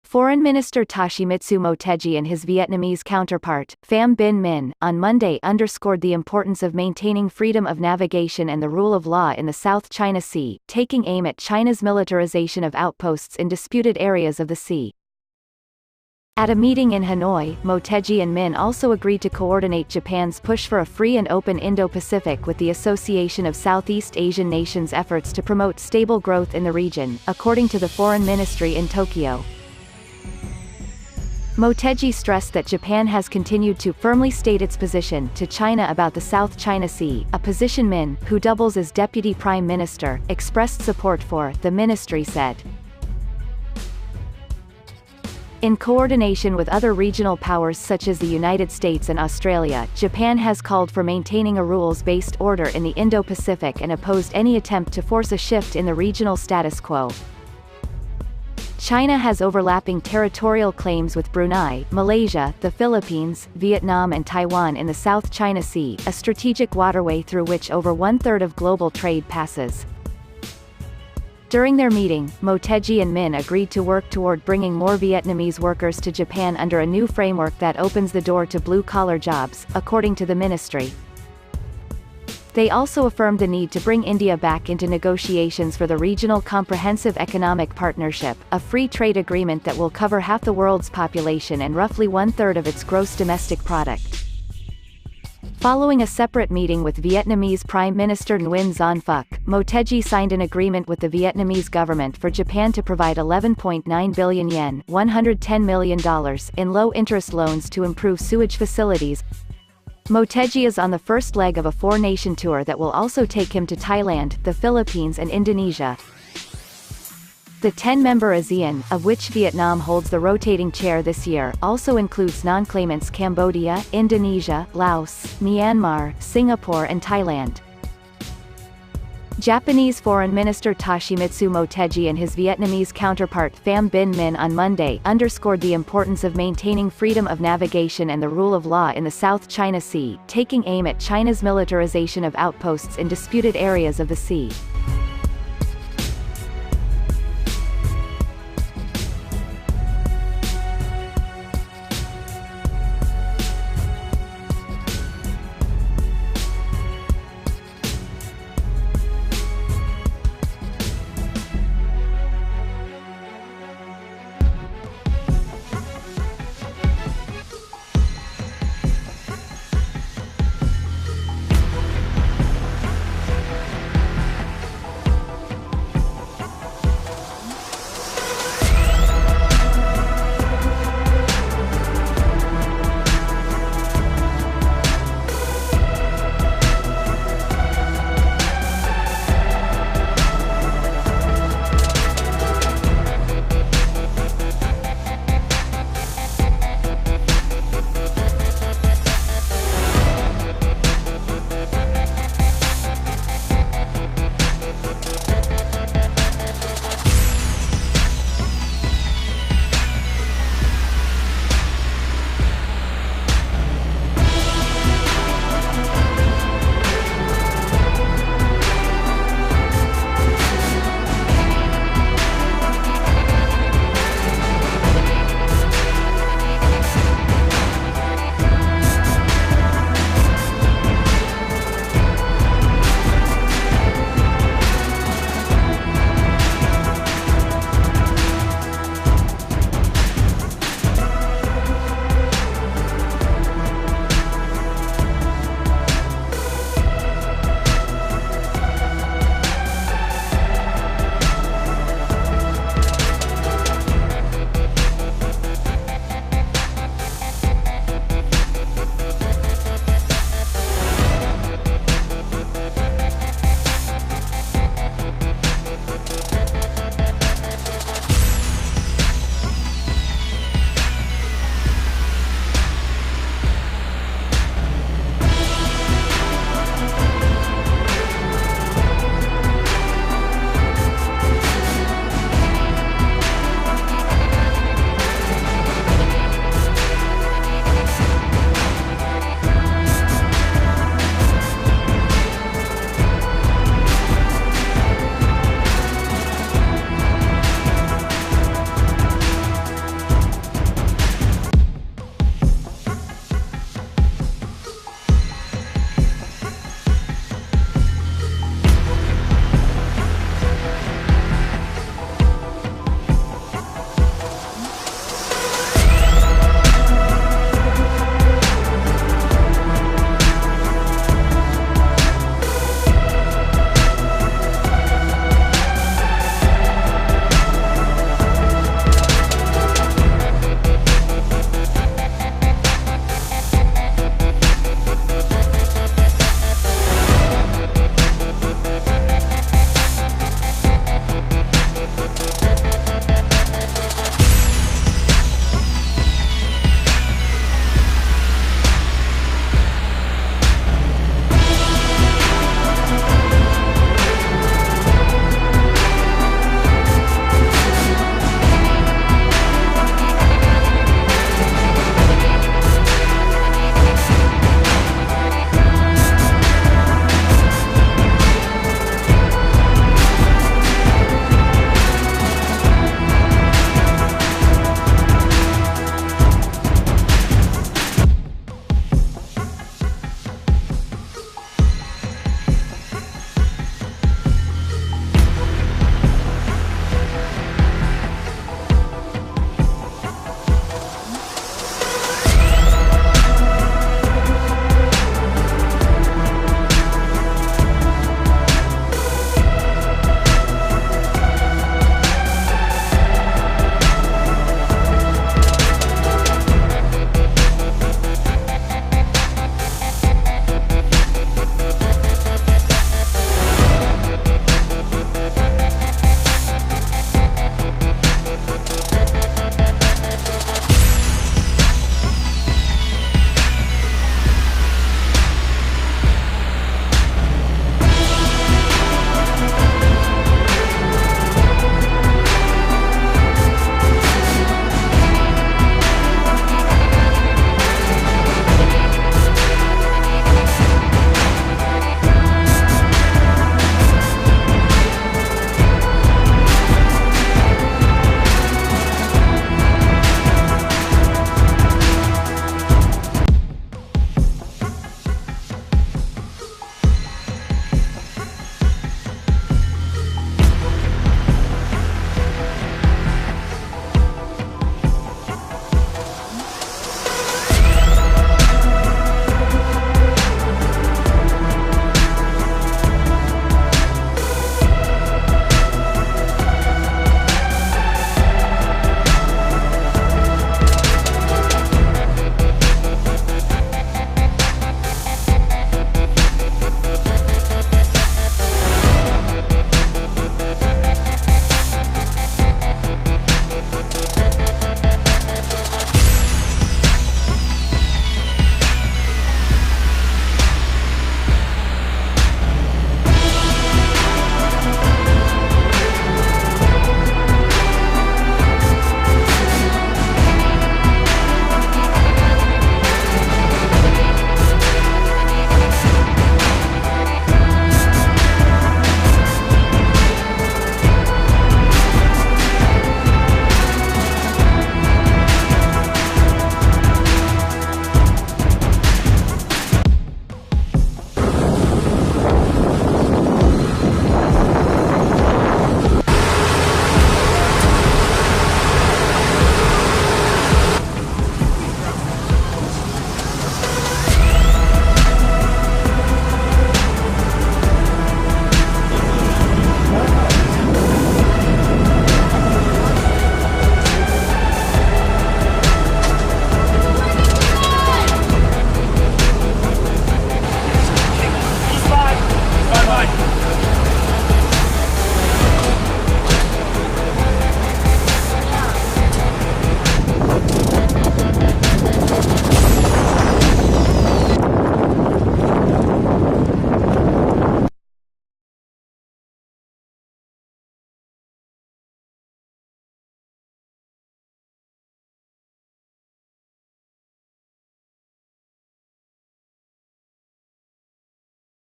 Foreign Minister Toshimitsu Motegi and his Vietnamese counterpart, Pham Binh Minh, on Monday underscored the importance of maintaining freedom of navigation and the rule of law in the South China Sea, taking aim at China's militarization of outposts in disputed areas of the sea. At a meeting in Hanoi, Motegi and Minh also agreed to coordinate Japan's push for a free and open Indo-Pacific with the Association of Southeast Asian Nations' efforts to promote stable growth in the region, according to the Foreign Ministry in Tokyo. Motegi stressed that Japan has continued to firmly state its position to China about the South China Sea, a position Minh, who doubles as Deputy Prime Minister, expressed support for, the ministry said. In coordination with other regional powers such as the United States and Australia, Japan has called for maintaining a rules-based order in the Indo-Pacific and opposed any attempt to force a shift in the regional status quo. China has overlapping territorial claims with Brunei, Malaysia, the Philippines, Vietnam and Taiwan in the South China Sea, a strategic waterway through which over one-third of global trade passes. During their meeting, Motegi and Minh agreed to work toward bringing more Vietnamese workers to Japan under a new framework that opens the door to blue-collar jobs, according to the ministry. They also affirmed the need to bring India back into negotiations for the Regional Comprehensive Economic Partnership, a free trade agreement that will cover half the world's population and roughly one-third of its gross domestic product. Following a separate meeting with Vietnamese Prime Minister Nguyen Xuan Phuc, Motegi signed an agreement with the Vietnamese government for Japan to provide 11.9 billion yen $110 million in low-interest loans to improve sewage facilities. Motegi is on the first leg of a four-nation tour that will also take him to Thailand, the Philippines and Indonesia. The 10-member ASEAN, of which Vietnam holds the rotating chair this year, also includes non-claimants Cambodia, Indonesia, Laos, Myanmar, Singapore and Thailand. Japanese Foreign Minister Toshimitsu Motegi and his Vietnamese counterpart Pham Binh Minh on Monday underscored the importance of maintaining freedom of navigation and the rule of law in the South China Sea, taking aim at China's militarization of outposts in disputed areas of the sea.